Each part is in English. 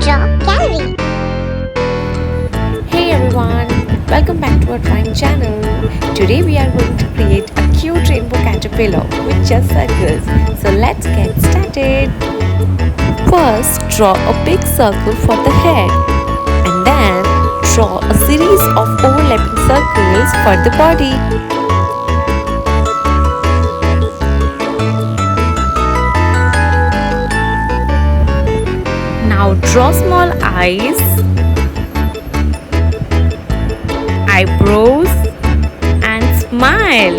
Draw Gallery. Hey everyone, welcome back to our drawing channel. Today we are going to create a cute rainbow caterpillar with just circles. So let's get started. First, draw a big circle for the head and then draw a series of overlapping circles for the body. Now draw small eyes, eyebrows and smile.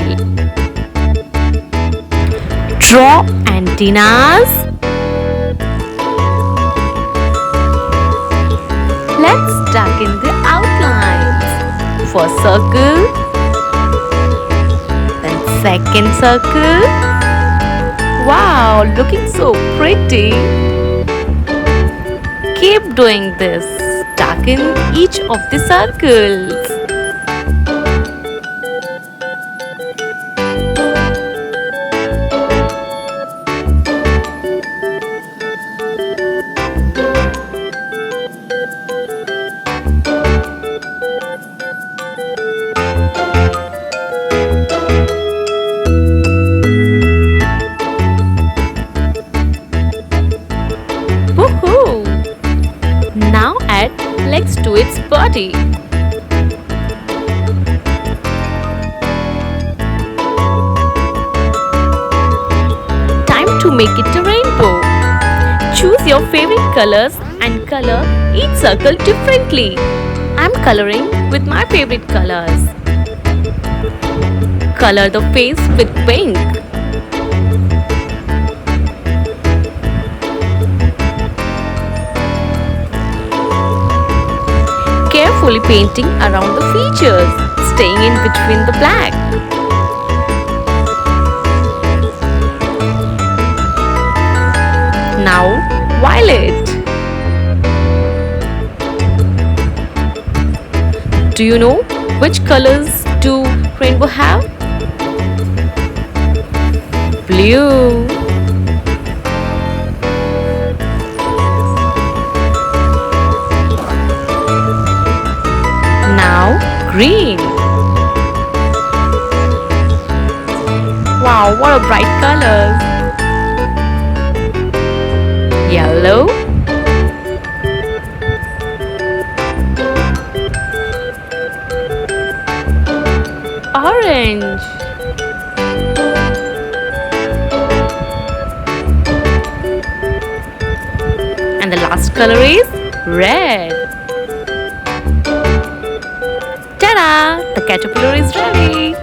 Draw antennas. Let's darken the outlines. First circle, then second circle. Wow, looking so pretty. Keep doing this. Darken each of the circles. Woohoo! Now add legs to its body. Time to make it a rainbow. Choose your favorite colors and color each circle differently. I'm coloring with my favorite colors. Color the face with pink. Carefully painting around the features, staying in between the black. Now, violet. Do you know which colors do rainbow have? Blue. Now green. Wow, what a bright colors. Yellow. Orange. And the last color is red. Ta-da! The caterpillar is ready.